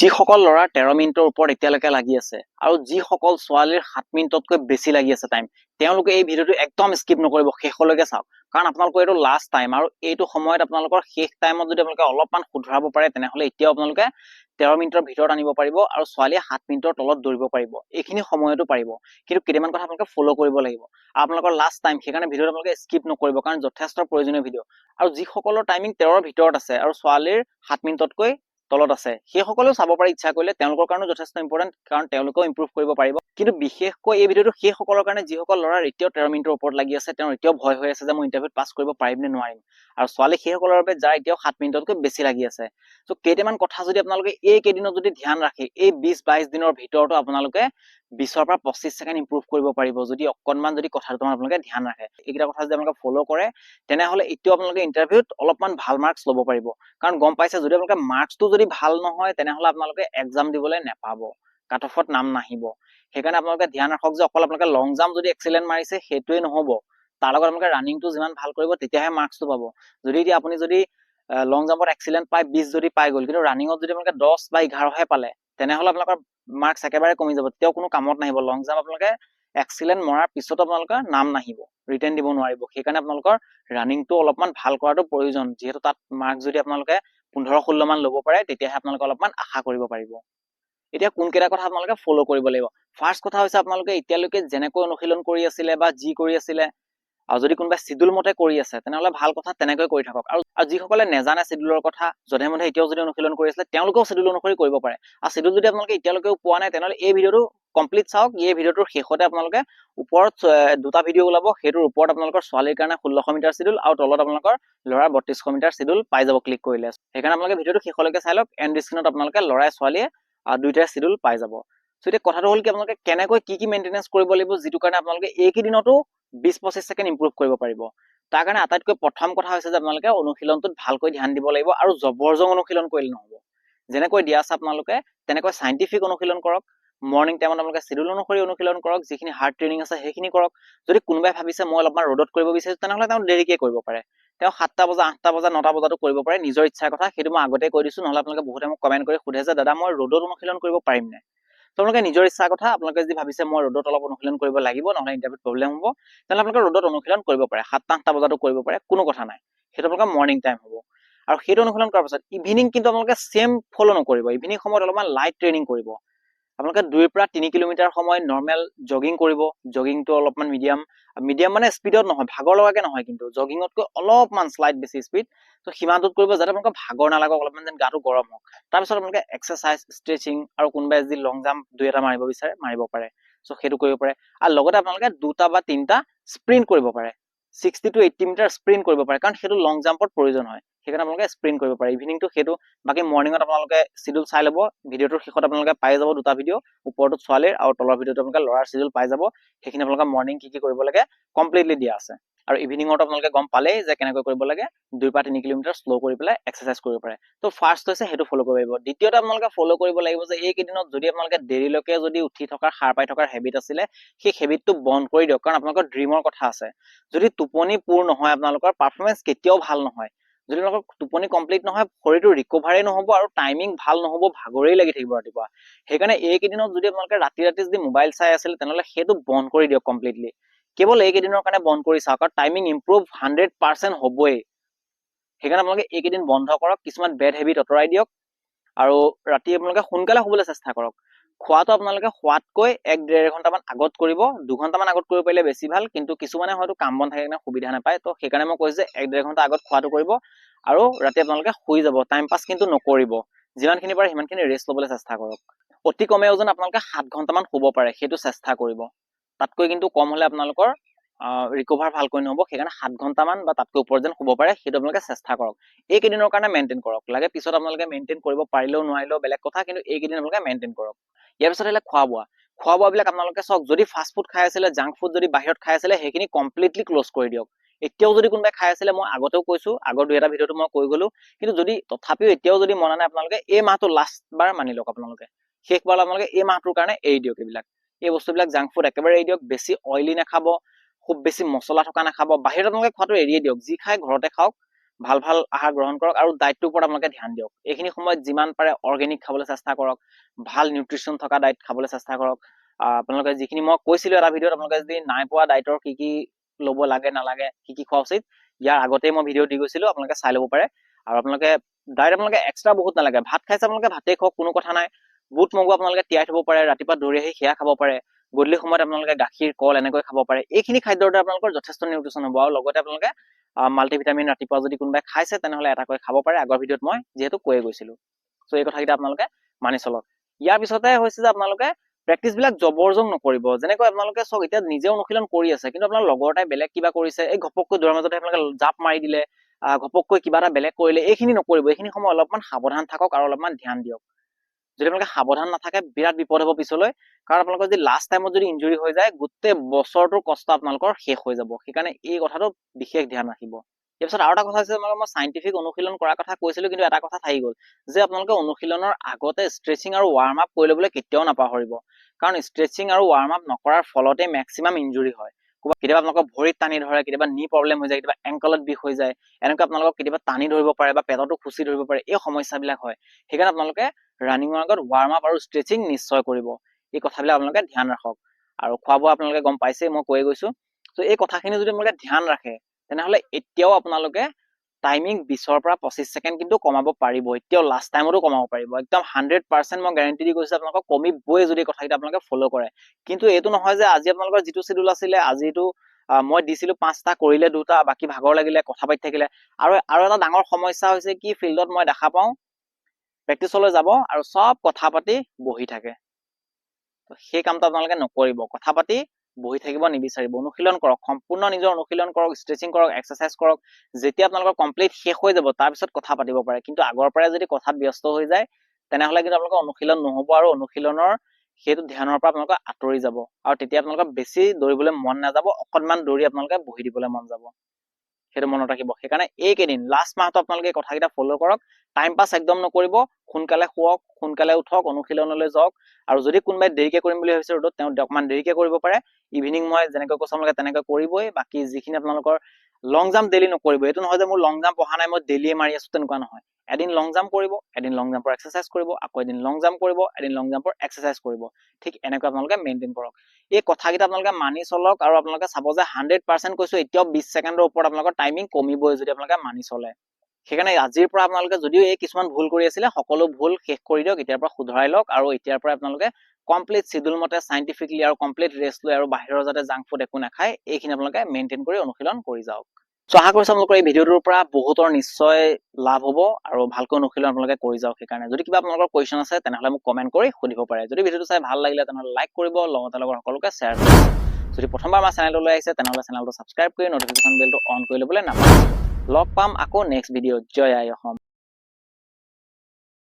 যিসকল ল'ৰা 13 মিনিটৰ ওপৰত এতিয়ালৈকে লাগি আছে আৰু যিসকল ছোৱালীৰ 7 মিনিটতকৈ বেছি লাগি আছে টাইম, তেওঁলোকে এই ভিডিঅ'টো একদম স্কিপ নকৰিব, শেষলৈকে চাওক। কাৰণ আপোনালোকৰ এইটো লাষ্ট টাইম আৰু এইটো সময়ত আপোনালোকৰ শেষ টাইমত যদি আপোনালোকে অলপমান শুধৰাব পাৰে তেনেহলে এতিয়াও আপোনালোকে 13 মিনিটৰ ভিতৰত আনিব পাৰিব আৰু ছোৱালীয়ে 7 মিনিটৰ তলত দৌৰিব পাৰিব। এইখিনি সময়তো পাৰিব, কিন্তু কেইটামান কথা আপোনালোকে ফ'ল' কৰিব লাগিব। আপোনালোকৰ লাষ্ট টাইম, সেইকাৰণে ভিডিঅ'টো আপোনালোকে স্কিপ নকৰিব, কাৰণ যথেষ্ট প্ৰয়োজনীয় ভিডিঅ'। আৰু যিসকলৰ টাইমিং 13ৰ ভিতৰত আছে আৰু ছোৱালীৰ 7 মিনিটতকৈ তলত আছে, সেইসকলেও চাব পাৰে ইচ্ছা কৰিলে, তেওঁলোকৰ কাৰণেও যথেষ্ট ইম্পৰ্টেণ্ট, কাৰণ তেওঁলোকেও ইম্প্ৰুভ কৰিব পাৰিব। কিন্তু বিশেষকৈ এই ভিডিঅ'টো সেইসকলৰ কাৰণে যিসকল ল'ৰাৰ এতিয়াও 13 মিনিটৰ ওপৰত লাগি আছে, তেওঁৰ এতিয়াও ভয় হৈ আছে যে মই ইণ্টাৰভিউত পাছ কৰিব পাৰিম নে নোৱাৰিম, আৰু ছোৱালী সেইসকলৰ বাবে যাৰ এতিয়াও 7 মিনিটতকৈ বেছি লাগি আছে। চ' কেইটামান কথা যদি আপোনালোকে এইকেইদিনত যদি ধ্যান ৰাখে, এই 20-22 দিনৰ ভিতৰতো আপোনালোকে 20ৰ পৰা 25 ছেকেণ্ড ইম্প্ৰুভ কৰিব পাৰিব, যদি অকণমান যদি কথা দুটামান আপোনালোকে ধ্যান ৰাখে। এইকেইটা কথা যদি আপোনালোকে ফ'ল' কৰে, তেনেহলে এতিয়াও আপোনালোকে ইণ্টাৰভিউত অলপমান ভাল মাৰ্কছ ল'ব পাৰিব। কাৰণ গম পাইছে, যদি আপোনালোকে মাৰ্কছটো যদি ভাল নহয়, তেনেহলে আপোনালোকে এক্সাম দিবলৈ নেপাব, কাট অফত নাম নাহিব। সেইকাৰণে আপোনালোকে ধ্যান ৰাখক যে অকল আপোনালোকে লং জাম্প যদি এক্সিলেণ্ট মাৰিছে সেইটোৱে নহ'ব, তাৰ লগত আপোনালোকে ৰানিংটো যিমান ভাল কৰিব তেতিয়াহে মাৰ্কছটো পাব। যদি এতিয়া আপুনি যদি লং জাম্পত এক্সিলেণ্ট পাই 20 যদি পাই গ'ল, কিন্তু ৰানিঙত যদি আপোনালোকে 10 বা 11হে পালে, তেনেহলে আপোনালোকৰ মাৰ্কছ একেবাৰে কমি যাব, তেতিয়াও কোনো কামত নাহিব। লং জাম্প আপোনালোকে এক্সিলেণ্ট মৰাৰ পিছতো আপোনালোকৰ নাম নাহিব, ৰিটেন দিব নোৱাৰিব। সেইকাৰণে আপোনালোকৰ ৰানিংটো অলপমান ভাল কৰাটো প্ৰয়োজন, যিহেতু তাত মাৰ্কছ যদি আপোনালোকে 15-16 মান ল'ব পাৰে, তেতিয়াহে আপোনালোকে অলপমান আশা কৰিব পাৰিব। এতিয়া কোনকেইটা কথা আপোনালোকে ফ'ল' কৰিব লাগিব। ফাৰ্ষ্ট কথা হৈছে, আপোনালোকে এতিয়ালৈকে যেনেকৈ অনুশীলন কৰি আছিলে বা যি কৰি আছিলে, আৰু যদি কোনোবাই চিডুল মতে কৰি আছে তেনেহলে ভাল কথা, তেনেকৈ কৰি থাকক। আৰু যিসকলে নেজানে চিডুলৰ কথা, যধে মধে এতিয়াও যদি অনুশীলন কৰি আছিলে, তেওঁলোকেও চিডুল অনুসৰি কৰিব পাৰে। আৰু চিডুল যদি আপোনালোকে এতিয়ালৈকেও পোৱা নাই, তেনেহলে এই ভিডিঅ'টো কমপ্লিট চাওক। এই ভিডিঅ'টোৰ শেষতে আপোনালোকে ওপৰত দুটা ভিডিঅ' ওলাব, সেইটোৰ ওপৰত আপোনালোকৰ ছোৱালীৰ কাৰণে 1600 মিটাৰ চিডুল আৰু তলত আপোনালোকৰ ল'ৰাৰ 3200 মিটাৰ চিডুল পাই যাব ক্লিক কৰিলে। সেইকাৰণে আপোনালোকে ভিডিঅ'টো শেষলৈকে চাই লওক। এণ্ড স্ক্ৰীনত আপোনালোকে ল'ৰাই ছোৱালীয়ে দুইটাই চিডুল পাই যাব। চ' এতিয়া কথাটো হ'ল কি, আপোনালোকে কেনেকৈ কি মেইনটেনেঞ্চ কৰিব লাগিব, যিটো কাৰণে আপোনালোকে এইকেইদিনতো 20-25 ছেকেণ্ড ইম্প্ৰুভ কৰিব পাৰিব। তাৰ কাৰণে আটাইতকৈ প্ৰথম কথা হৈছে যে আপোনালোকে অনুশীলনটোত ভালকৈ ধ্যান দিব লাগিব, আৰু জবৰজং অনুশীলন কৰিলে নহ'ব। যেনেকৈ দিয়া আছে আপোনালোকে তেনেকৈ চাইণ্টিফিক অনুশীলন কৰক। মৰ্ণিং টাইমত আপোনালোকে চিডুল অনুসৰি অনুশীলন কৰক, যিখিনি হাৰ্ড ট্ৰেইনিং আছে সেইখিনি কৰক। যদি কোনোবাই ভাবিছে মই অলপমান ৰ'দত কৰিব বিচাৰিছো, তেনেহলে তেওঁ দেৰিকৈ কৰিব পাৰে, তেওঁ 7টা বজা, 8টা বজা, 9টা বজাতো কৰিব পাৰে, নিজৰ ইচ্ছাৰ কথা। সেইটো মই আগতে কৈ দিছো, নহলে আপোনালোকে বহুতে মোক কমেণ্ট কৰি সোধে যে দাদা মই ৰ'দত অনুশীলন কৰিব পাৰিম নে? আপোনালোকে নিজৰ ইচ্ছাৰ কথা। আপোনালোকে যদি ভাবিছে মই ৰ'দত অলপ অনুশীলন কৰিব লাগিব, নহলে ইণ্টাৰভিউত প্ৰব্লেম হ'ব, তেনেহলে আপোনালোকে ৰ'দত অনুশীলন কৰিব পাৰে, 7টা-8টা বজাতো কৰিব পাৰে, কোনো কথা নাই। সেইটো আপোনালোকৰ মৰ্ণিং টাইম হ'ব। আৰু সেইটো অনুশীলন কৰাৰ পাছত ইভিনিং কিন্তু আপোনালোকে সেম ফ'ল' নকৰিব। ইভিনিং সময়ত অলপমান লাইট ট্ৰেইনিং কৰিব। আপোনালোকে 2 পৰা 3 কিলোমিটাৰ সময় নৰ্মেল জগিং কৰিব। জগিংটো অলপমান মিডিয়াম মানে স্পীডত নহয়, ভাগৰ লগাকে নহয়, কিন্তু জগিঙতকৈ অলপমান শ্লাইট বেছি স্পীড। তো সিমানটোত কৰিব যাতে আপোনালোকৰ ভাগৰ নালাগক, অলপমান যেন গাটো গৰম হওক। তাৰপিছত আপোনালোকে এক্সাৰচাইজ, ষ্ট্ৰেচিং, আৰু কোনোবাই যদি লং জাম্প 2-এটা মাৰিব বিচাৰে মাৰিব পাৰে, চ' সেইটো কৰিব পাৰে। আৰু লগতে আপোনালোকে 2টা বা 3টা স্প্ৰিণ্ট কৰিব পাৰে, 60 to 80 মিটাৰ স্প্ৰিণ্ট কৰিব পাৰে, কাৰণ সেইটো লং জাম্পত প্ৰয়োজন হয়। সেইকাৰণে আপোনালোকে স্প্ৰিণ্ট কৰিব পাৰে ইভিনিংটো সেইটো। বাকী মৰ্ণিঙত আপোনালোকে চিডুল চাই ল'ব। ভিডিঅ'টোৰ শেষত আপোনালোকে পাই যাব 2টা ভিডিঅ', ওপৰটোত ছোৱালীৰ আৰু তলৰ ভিডিঅ'টো আপোনালোকে ল'ৰাৰ চিডুল পাই যাব। সেইখিনি আপোনালোকে মৰ্ণিং কি কৰিব লাগে কমপ্লিটলি দিয়া আছে। আৰু ইভিনিঙত আপোনালোকে গম পালেই যে কেনেকৈ কৰিব লাগে। 2 পৰা 3 কিলোমিটাৰ শ্ল' কৰি পেলাই এক্সাৰচাইজ কৰিব পাৰে। তো ফাৰ্ষ্ট হৈছে সেইটো ফ'ল' কৰিব লাগিব। দ্বিতীয়তে আপোনালোকে ফ'ল' কৰিব লাগিব যে এইকেইদিনত যদি আপোনালোকে দেৰিলৈকে যদি উঠি থকাৰ, সাৰ পাই থকাৰ হেবিট আছিলে, সেই হেবিটটো বন্ধ কৰি দিয়ক, কাৰণ আপোনালোকৰ ড্ৰিমৰ কথা আছে। যদি টোপনি পূৰ নহয়, আপোনালোকৰ পাৰফৰ্মেঞ্চ কেতিয়াও ভাল নহয়। যদি আপোনালোকৰ টোপনি কমপ্লিট নহয়, শৰীৰটো ৰিকভাৰী নহ'ব আৰু টাইমিং ভাল নহ'ব, ভাগৰেই লাগি থাকিব ৰাতিপুৱা। সেইকাৰণে এইকেইদিনত যদি আপোনালোকে ৰাতি যদি মোবাইল চাই আছিলে, তেনেহ'লে সেইটো বন্ধ কৰি দিয়ক কমপ্লিটলি। কেৱল এইকেইদিনৰ কাৰণে বন্ধ কৰি চাওক, আৰু টাইমিং ইম্প্ৰুভ 100% হ'বই। সেইকাৰণে আপোনালোকে এইকেইদিন বন্ধ কৰক, কিছুমান বেড হেবিট আঁতৰাই দিয়ক, আৰু ৰাতি আপোনালোকে সোনকালে শুবলৈ চেষ্টা কৰক। খোৱাটো আপোনালোকে খোৱাতকৈ 1-1.5 ঘণ্টামান আগত কৰিব, 2 ঘণ্টামান আগত কৰিব পাৰিলে বেছি ভাল, কিন্তু কিছুমানে হয়তো কাম বন থাকে কাৰণে সুবিধা নাপায়। তো সেইকাৰণে মই কৈছোঁ যে 1-1.5 ঘণ্টা আগত খোৱাটো কৰিব, আৰু ৰাতি আপোনালোকে শুই যাব। টাইম পাছ কিন্তু নকৰিব, যিমানখিনি পাৰে সিমানখিনি ৰেষ্ট ল'বলৈ চেষ্টা কৰক। অতি কমেও যেন আপোনালোকে 7 ঘণ্টামান শুব পাৰে, সেইটো চেষ্টা কৰিব। তাতকৈ কিন্তু কম হ'লে আপোনালোকৰ ৰিকভাৰ ভালকৈ নহ'ব। সেইকাৰণে 7 ঘণ্টামান বা তাতকৈ ওপৰত যেন শুব পাৰে, সেইটো আপোনালোকে চেষ্টা কৰক। এইকেইদিনৰ কাৰণে মেইনটেইন কৰক। লাগে পিছত আপোনালোকে মেইনটেইন কৰিব পাৰিলেও নোৱাৰিলেও বেলেগ কথা, কিন্তু এইকেইদিন আপোনালোকে মেইনটেইন কৰক। ইয়াৰ পিছত আহিলে খোৱা বোৱাবিলাক আপোনালোকে চাওক। যদি ফাষ্ট ফুড খাই আছিলে, জাংক ফুড যদি বাহিৰত খাই আছিলে, সেইখিনি কমপ্লিটলি ক্ল'জ কৰি দিয়ক। এতিয়াও যদি কোনোবাই খাই আছিলে, মই আগতেও কৈছো, আগৰ 2-এটা ভিডিঅ'টো মই কৈ গ'লো, কিন্তু যদি তথাপিও এতিয়াও যদি মনা নাই, আপোনালোকে এই মাহটো লাষ্ট বাৰ মানি লওক। আপোনালোকে শেষবাৰ আপোনালোকে এই মাহটোৰ কাৰণে এৰি দিয়ক। এই বস্তুবিলাক জাংক ফুড একেবাৰে এৰি দিয়ক। বেছি অইলি নাখাব, খুব বেছি মছলা থকা নাখাব। বাহিৰত আপোনালোকে খোৱাটো এৰিয়ে দিয়ক। যি খাই ঘৰতে খাওক, ভাল ভাল আহাৰ গ্ৰহণ কৰক আৰু ডায়েটটোৰ ওপৰত আপোনালোকে ধ্যান দিয়ক। এইখিনি সময়ত যিমান পাৰে অৰ্গেনিক খাবলৈ চেষ্টা কৰক, ভাল নিউট্ৰিশ্যন থকা ডায়েট খাবলৈ চেষ্টা কৰক। আপোনালোকে যিখিনি মই কৈছিলো এটা ভিডিঅ'ত, আপোনালোকে যদি নাই পোৱা ডায়েটৰ কি কি ল'ব লাগে নালাগে, কি কি খোৱা উচিত, ইয়াৰ আগতেই মই ভিডিঅ' দি গৈছিলো, আপোনালোকে চাই ল'ব পাৰে। আৰু আপোনালোকে ডায়েট আপোনালোকে এক্সট্ৰা বহুত নালাগে, ভাত খাইছে আপোনালোকে ভাতেই খাওক, কোনো কথা নাই। বুট মগু আপোনালোকে তিয়াই থব পাৰে, ৰাতিপুৱা দৌৰি আহি সেয়া খাব পাৰে। গধূলি সময়ত আপোনালোকে গাখীৰ কল এনেকৈ খাব পাৰে। এইখিনি খাদ্যৰ দ্বাৰা আপোনালোকৰ যথেষ্ট নিউট্ৰিশ্যন হ'ব। আৰু লগতে আপোনালোকে মাল্টিভিটামিন ৰাতিপুৱা যদি কোনোবাই খাইছে তেনেহ'লে এটাকৈ খাব পাৰে, আগৰ ভিডিঅ'ত মই যিহেতু কৈয়ে গৈছিলো। চ' এই কথাকেইটা আপোনালোকে মানি চলক। ইয়াৰ পিছতে হৈছে যে আপোনালোকে প্ৰেক্টিচ বিলাক জবৰজং নকৰিব। যেনেকৈ আপোনালোকে চাওক, এতিয়া নিজে অনুশীলন কৰি আছে, কিন্তু আপোনাৰ লগৰ এটাই বেলেগ কিবা কৰিছে, এই ঘপককৈ দৌৰাৰ মাজতে আপোনালোকে জাপ মাৰি দিলে, ঘপককৈ কিবা এটা বেলেগ কৰিলে, এইখিনি নকৰিব। এইখিনি সময় অলপমান সাৱধান থাকক আৰু অলপমান ধ্যান দিয়ক। যদি আপোনালোকে সাৱধান নাথাকে বিৰাট বিপদ হ'ব পিছলৈ, কাৰণ আপোনালোকৰ যদি লাষ্ট টাইমত যদি ইঞ্জুৰি হৈ যায়, গোটেই বছৰটোৰ কষ্ট আপোনালোকৰ শেষ হৈ যাব। সেইকাৰণে এই কথাটো বিশেষ ধ্যান ৰাখিব। ইয়াৰ পিছত আৰু এটা কথা হৈছে, মই চাইণ্টিফিক অনুশীলন কৰাৰ কথা কৈছিলো, কিন্তু এটা কথা থাকি গ'ল যে আপোনালোকে অনুশীলনৰ আগতে ষ্ট্ৰেচিং আৰু ৱাৰ্ম আপ কৰি ল'বলৈ কেতিয়াও নাপাহৰিব। কাৰণ ষ্ট্ৰেচিং আৰু ৱাৰ্ম আপ নকৰাৰ ফলতে মেক্সিমাম ইঞ্জুৰি হয়। কেতিয়াবা আপোনালোকৰ ভৰিত টানি ধৰে, কেতিয়াবা নি প্ৰব্লেম হৈ যায়, কেতিয়াবা এংকলত বিষ হৈ যায়, এনেকুৱা আপোনালোকক কেতিয়াবা টানি ধৰিব পাৰে বা পেটতো খুচি ধৰিব পাৰে, এই সমস্যাবিলাক হয়। সেইকাৰণে আপোনালোকে ৰানিঙৰ আগত ৱাৰ্ম আপ আৰু ষ্ট্ৰেচিং নিশ্চয় কৰিব। এই কথাবিলাক আপোনালোকে ধ্যান ৰাখক। আৰু খোৱা বোৱা আপোনালোকে গম পাইছেই, মই কৈয়ে গৈছো। ত' এই কথাখিনি যদি আপোনালোকে ধ্যান ৰাখে, তেনেহ'লে এতিয়াও আপোনালোকে টাইমিং 20ৰ পৰা 25 ছেকেণ্ড কিন্তু কমাব পাৰিব। এতিয়াও লাষ্ট টাইমতো কমাব পাৰিব। একদম 100% মই গেৰেণ্টি দি কৈছো, আপোনালোকক কমিবই যদি কথাকেইটা আপোনালোকে ফ'ল' কৰে। কিন্তু এইটো নহয় যে আজি আপোনালোকৰ যিটো শ্বেডিউল আছিলে, আজিটো মই দিছিলো 5টা, কৰিলে 2টা, বাকী ভাগৰ লাগিলে, কথা পাতি থাকিলে। আৰু এটা ডাঙৰ সমস্যা হৈছে কি, ফিল্ডত মই দেখা পাওঁ প্ৰেক্টিচলৈ যাব আৰু চব কথা পাতি বহি থাকে। সেই কামটো আপোনালোকে নকৰিব। কথা পাতি বহি থাকিব নিবিচাৰিব। অনুশীলন কৰক, সম্পূৰ্ণ নিজৰ অনুশীলন কৰক, ষ্ট্ৰেচিং কৰক, এক্সাৰচাইজ কৰক। যেতিয়া আপোনালোকৰ কমপ্লিট শেষ হৈ যাব, তাৰপিছত কথা পাতিব পাৰে। কিন্তু আগৰ পৰাই যদি কথাত ব্যস্ত হৈ যায়, তেনেহ'লে কিন্তু আপোনালোকৰ অনুশীলন নহ'ব আৰু অনুশীলনৰ সেইটো ধ্যানৰ পৰা আপোনালোকে আঁতৰি যাব। আৰু তেতিয়া আপোনালোকৰ বেছি দৌৰিবলৈ মন নাযাব, অকণমান দৌৰি আপোনালোকে বহি দিবলৈ মন যাব। সেইটো মনত ৰাখিব। সেইকাৰণে এইকেইদিন লাষ্ট মাহটো আপোনালোকে এই কথাকেইটা ফ'ল' কৰক। টাইম পাছ একদম নকৰিব, সোনকালে শুৱক, সোনকালে উঠক, অনুশীলনলৈ যাওক। আৰু যদি কোনোবাই দেৰিকে কৰিম বুলি ভাবিছে ৰ'দত, তেওঁ অকণমান দেৰিকে কৰিব পাৰে। ইভিনিং মই যেনেকৈ কৈছো আপোনালোকে তেনেকৈ কৰিবই। বাকী যিখিনি আপোনালোকৰ লং জাম্প ডেইলি নকৰিব। এইটো নহয় যে মোৰ লং জাম্প অহা নাই, মই ডেইলিয়ে মাৰি আছো, তেনেকুৱা নহয়। এদিন লং জাম্প কৰিব, এদিন লং জাম্পৰ এক্সাৰচাইজ কৰিব, আকৌ এদিন লং জাম্প কৰিব, এদিন লং জাম্পৰ এক্সাৰচাইজ কৰিব। ঠিক এনেকৈ আপোনালোকে মেইনটেইন কৰক। এই কথাকেইটা আপোনালোকে মানি চলক আৰু আপোনালোকে চাব যে 100% কৈছো, এতিয়াও 20 ছেকেণ্ডৰ ওপৰত আপোনালোকৰ টাইমিং কমিবই যদি আপোনালোকে মানি চলে। সেইকাৰণে আজিৰ পৰা আপোনালোকে যদিও এই কিছুমান ভুল কৰি আছিলে, সকলো ভুল শেষ কৰি দিয়ক, এতিয়াৰ পৰা শুধৰাই লওক। আৰু এতিয়াৰ পৰা আপোনালোকে কমপ্লিট শিডিউল মতে চাইণ্টিফিকলি আৰু কমপ্লিট ৰেষ্ট লৈ আৰু বাহিৰৰ যাতে জাংক ফুড একো নাখায়, এইখিনি আপোনালোকে মেইনটেইন কৰি অনুশীলন কৰি যাওক। চ' আশা কৰিছো আপোনালোকৰ এই ভিডিঅ'টোৰ পৰা বহুতৰ নিশ্চয় লাভ হ'ব আৰু ভালকৈ অনুশীলন আপোনালোকে কৰি যাওক। সেইকাৰণে যদি কিবা আপোনালোকৰ কুৱেশ্যন আছে, তেনেহ'লে মোক কমেণ্ট কৰি সুধিব পাৰে। যদি ভিডিঅ'টো চাই ভাল লাগিলে, তেনেহ'লে লাইক কৰিব, লগতে সকলোকে শ্বেয়াৰ কৰিব। যদি প্ৰথমবাৰ আমাৰ চেনেলটোলৈ আহিছে, তেনেহ'লে চেনেলটো ছাবস্ক্ৰাইব কৰি নটিফিকেশ্যন বেলটো অন কৰি ল'বলৈ নাপাহৰিব। লগ পাম আকৌ নেক্সট ভিডিঅ'ত। জয় আই অসম।